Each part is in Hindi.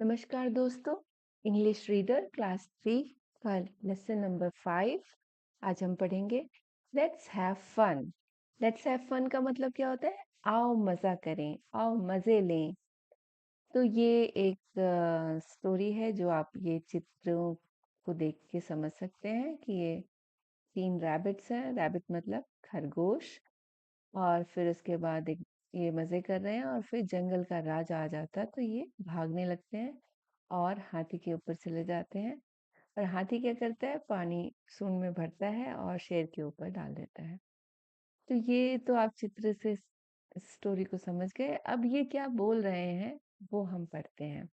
नमस्कार दोस्तों। इंग्लिश रीडर क्लास 3 का लेसन नंबर 5 आज हम पढ़ेंगे। Let's have fun. Let's have fun का मतलब क्या होता है? आओ मज़ा करें, आओ मज़े लें। तो ये एक स्टोरी है जो आप ये चित्रों को देख के समझ सकते हैं कि ये 3 रैबिट्स हैं। रैबिट मतलब खरगोश। और फिर उसके बाद एक ये मज़े कर रहे हैं और फिर जंगल का राजा आ जाता है तो ये भागने लगते हैं और हाथी के ऊपर चले जाते हैं। और हाथी क्या करता है? पानी सूंड में भरता है और शेर के ऊपर डाल देता है। तो ये तो आप चित्र से स्टोरी को समझ गए। अब ये क्या बोल रहे हैं वो हम पढ़ते हैं।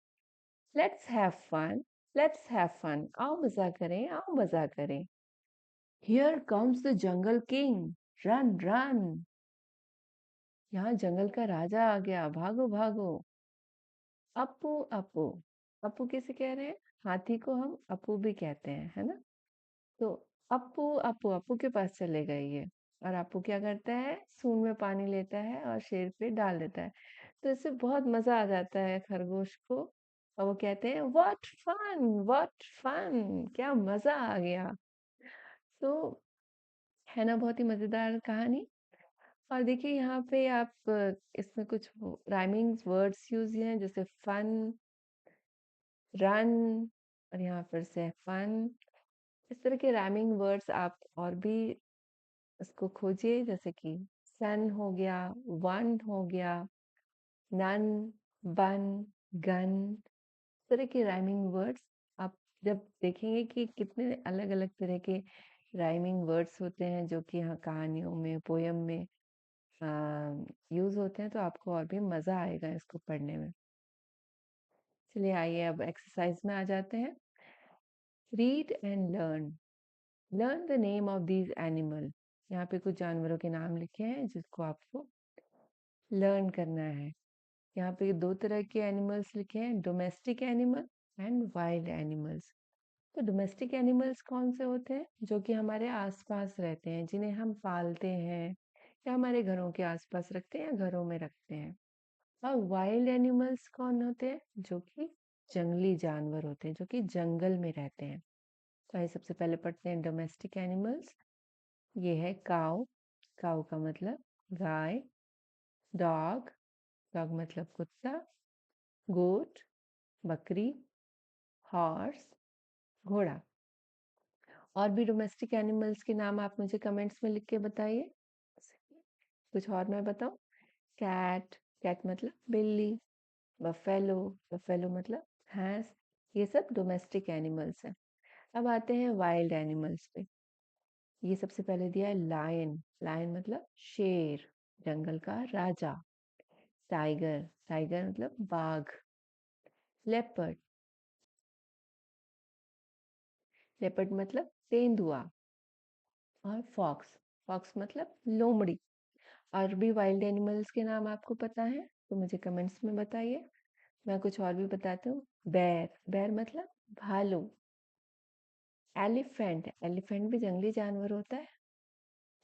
Let's have fun. Let's have fun. आओ मज़ा करें, आओ मज़ा करें। Here comes the jungle king. Run run. यहाँ जंगल का राजा आ गया, भागो भागो। अपू अपू। अपू किसे कह रहे हैं? हाथी को हम अपू भी कहते हैं, है ना? तो अपू अपू अपू के पास चले गए ये। और अपू क्या करता है? सूंड में पानी लेता है और शेर पे डाल देता है। तो इससे बहुत मजा आ जाता है खरगोश को। और वो कहते हैं व्हाट फन, व्हाट फन, क्या मजा आ गया। तो है ना, बहुत ही मजेदार कहानी। और देखिए यहाँ पे आप इसमें कुछ राइमिंग वर्ड्स यूज हैं जैसे फन, रन, और यहाँ पर से फन। इस तरह के राइमिंग वर्ड्स आप और भी इसको खोजिए, जैसे कि सन हो गया, वन हो गया, नन, बन, गन। इस तरह के राइमिंग वर्ड्स आप जब देखेंगे कि कितने अलग अलग तरह के राइमिंग वर्ड्स होते हैं जो कि यहाँ कहानियों में, पोयम में यूज होते हैं, तो आपको और भी मजा आएगा इसको पढ़ने में। चलिए आइए अब एक्सरसाइज में आ जाते हैं। Read and learn. Learn the name of these animal. यहाँ पे कुछ जानवरों के नाम लिखे हैं जिसको आपको लर्न करना है। यहाँ पे दो तरह के एनिमल्स लिखे हैं, domestic animal and wild animals. तो डोमेस्टिक एनिमल्स कौन से होते हैं? जो कि हमारे आसपास रहते हैं, जिन्हें हम पालते हैं या हमारे घरों के आसपास रखते हैं या घरों में रखते हैं। और वाइल्ड एनिमल्स कौन होते हैं? जो कि जंगली जानवर होते हैं, जो कि जंगल में रहते हैं। तो आइए सबसे पहले पढ़ते हैं डोमेस्टिक एनिमल्स। ये है काऊ। काऊ का मतलब गाय। डॉग। डॉग मतलब कुत्ता। गोट बकरी। हॉर्स घोड़ा। और भी डोमेस्टिक एनिमल्स के नाम आप मुझे कमेंट्स में लिख के बताइए। कुछ और मैं बताऊं? कैट। कैट मतलब बिल्ली। बफेलो। बफेलो मतलब भैंस। ये सब डोमेस्टिक एनिमल्स हैं। अब आते हैं वाइल्ड एनिमल्स पे। ये सबसे पहले दिया है लायन। लायन मतलब शेर, जंगल का राजा। टाइगर। टाइगर मतलब बाघ। लेपर्ड। लेपर्ड मतलब तेंदुआ। और फॉक्स। फॉक्स मतलब लोमड़ी। और भी वाइल्ड एनिमल्स के नाम आपको पता है तो मुझे कमेंट्स में बताइए। मैं कुछ और भी बताती हूँ। बैर। बैर मतलब भालू। एलिफेंट। एलिफेंट भी जंगली जानवर होता है।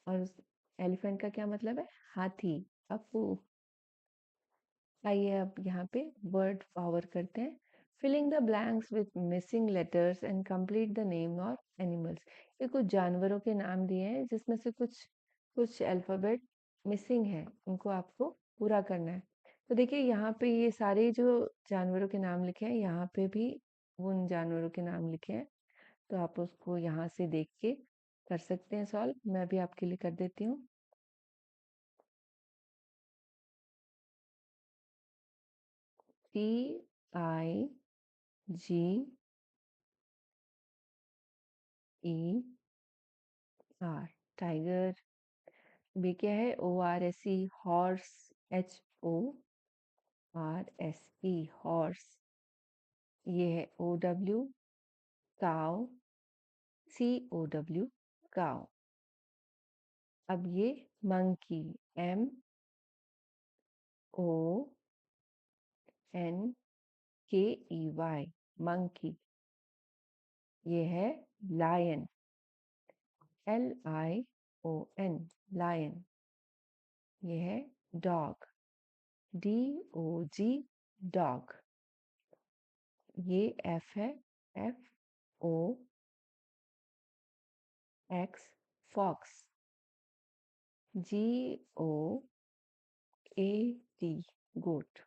और उस एलिफेंट का क्या मतलब है? हाथी। अपू। आइए अब यहाँ पे वर्ड पावर करते हैं। Filling the blanks with missing letters and complete the name of animals. ये कुछ जानवरों के नाम दिए हैं जिसमें से कुछ कुछ अल्फाबेट मिसिंग है, उनको आपको पूरा करना है। तो देखिए यहाँ पे ये सारे जो जानवरों के नाम लिखे हैं, यहाँ पे भी उन जानवरों के नाम लिखे हैं। तो आप उसको यहाँ से देख के कर सकते हैं सॉल्व। मैं भी आपके लिए कर देती हूँ। TIGER। टाइगर। बी क्या है? ORSE horse. HORSE horse. ये है OW काउ। COW cow. अब ये मंकी। MONKEY monkey. ये है लायन। LION lion. ये है डॉग। DOG dog. ये एफ है, FOX, fox, GOAT, goat.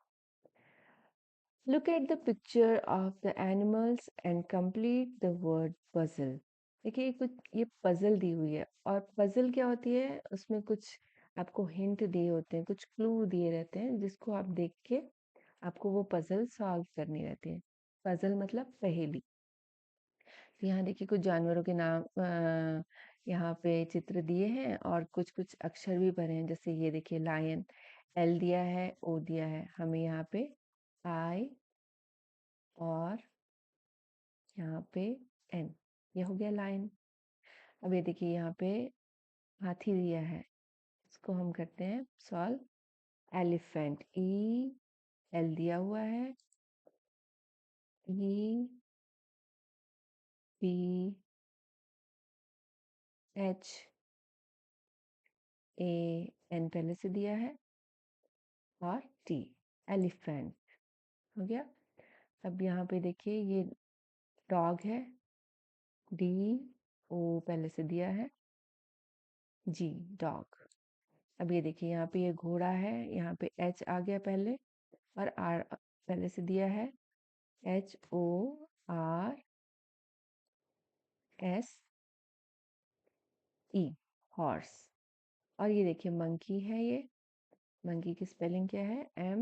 Look at the picture of the animals and complete the word puzzle. देखिए कुछ ये पजल दी हुई है, और पजल क्या होती है, उसमें कुछ आपको हिंट दिए होते हैं, कुछ क्लू दिए रहते हैं, जिसको आप देख के आपको वो पजल सॉल्व करनी रहती है। पजल मतलब पहेली। तो यहाँ देखिए कुछ जानवरों के नाम यहाँ पे चित्र दिए हैं, और कुछ कुछ अक्षर भी भरे हैं। जैसे ये देखिए लायन, L दिया है, O दिया है, हमें यहाँ पे I और यहाँ पे N, ये हो गया लायन। अब ये देखिए यहाँ पे हाथी दिया है, इसको हम करते हैं सॉल्व। एलिफेंट, EL दिया हुआ है, EPHAN पहले से दिया है, और T, एलिफेंट हो गया। अब यहाँ पे देखिए ये डॉग है, DO पहले से दिया है, G, डॉग। अब ये देखिए यहाँ पे ये घोड़ा है, यहाँ पे H आ गया पहले, और R पहले से दिया है, HORSE, हॉर्स। और ये देखिए मंकी है, ये मंकी की स्पेलिंग क्या है, MONKEY।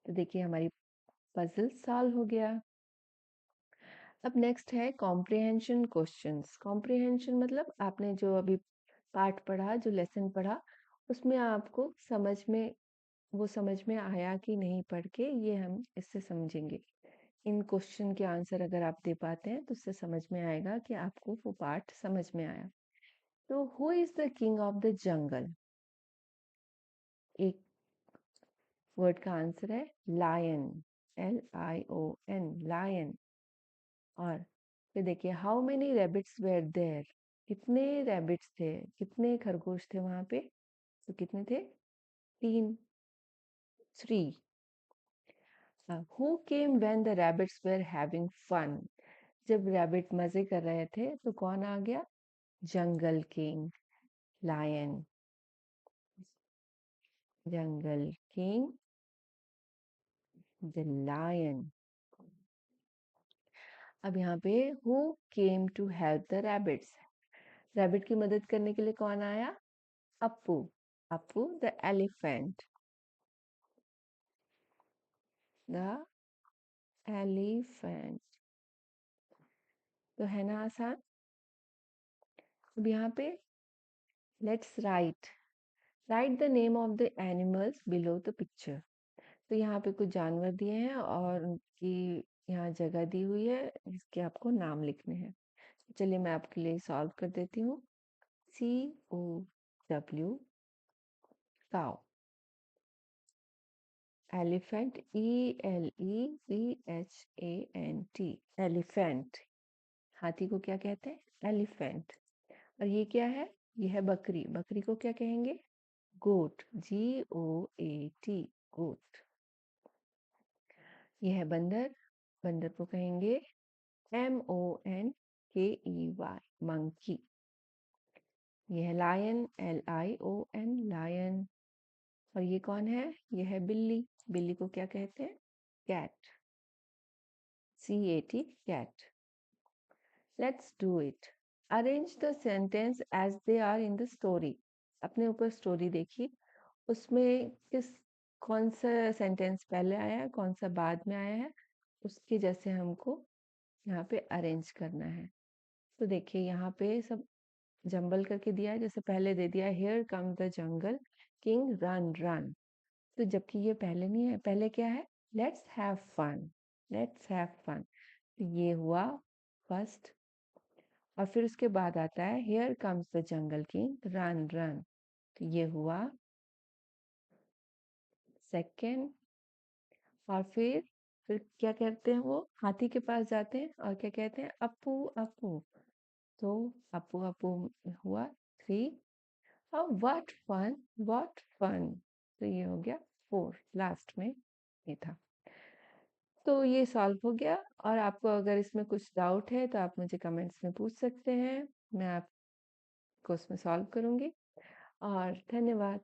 तो देखिए हमारी पजल सॉल्व हो गया। अब नेक्स्ट है कॉम्प्रिहेंशन क्वेश्चंस। कॉम्प्रिहेंशन मतलब आपने जो अभी पाठ पढ़ा, जो लेसन पढ़ा, उसमें आपको समझ में आया कि नहीं पढ़ के, ये हम इससे समझेंगे। इन क्वेश्चन के आंसर अगर आप दे पाते हैं तो उससे समझ में आएगा कि आपको वो पाठ समझ में आया। तो who is the king of the jungle? एक वर्ड का आंसर है लायन, LION, लायन। और फिर देखिए how many rabbits were there? कितने रैबिट्स थे, कितने खरगोश थे वहां पे? तो कितने थे? 3, 3। Who came when the rabbits were having fun? जब रैबिट मजे कर रहे थे तो कौन आ गया? Jungle king, lion, jungle king, the lion. अब यहाँ पे who came to help the rabbits? Rabbit की मदद करने के लिए कौन आया? Appu, Appu the elephant, the elephant. तो है ना आसान? अब यहाँ पे let's write the name of the animals below the picture. तो यहाँ पे कुछ जानवर दिए हैं और उनकी यहाँ जगह दी हुई है, जिसके आपको नाम लिखने हैं। चलिए मैं आपके लिए सॉल्व कर देती हूँ। COW, cow. Elephant, ELEPHANT, elephant. हाथी को क्या कहते हैं? एलिफेंट। और ये क्या है? ये है बकरी, बकरी को क्या कहेंगे? गोट, GOAT, गोट। ये है बंदर, बंदर को कहेंगे MONKEY, मंकी। ये है लायन, LION, लायन। और ये कौन है? ये है बिल्ली, बिल्ली को क्या कहते हैं? Cat, CAT, cat. Let's do it. Arrange the sentence as they are in the story. अपने ऊपर स्टोरी देखिए, उसमें कौन सा सेंटेंस पहले आया है, कौन सा बाद में आया है, उसके जैसे हमको यहाँ पे अरेंज करना है। तो देखिए यहाँ पे सब जंबल करके दिया है। जैसे पहले दे दिया here come the jungle king run run, तो जबकि ये पहले नहीं है, पहले क्या है? Let's have fun, let's have fun. तो ये हुआ फर्स्ट, और फिर उसके बाद आता है here comes the jungle king run run, तो ये हुआ सेकेंड। और फिर क्या कहते हैं, वो हाथी के पास जाते हैं और क्या कहते हैं? अपू अपू, तो अपू अपू हुआ 3। अब व्हाट फन, तो ये हो गया 4, लास्ट में ये था। तो ये सॉल्व हो गया। और आपको अगर इसमें कुछ डाउट है तो आप मुझे कमेंट्स में पूछ सकते हैं, मैं आपको उसमें सॉल्व करूंगी। और धन्यवाद।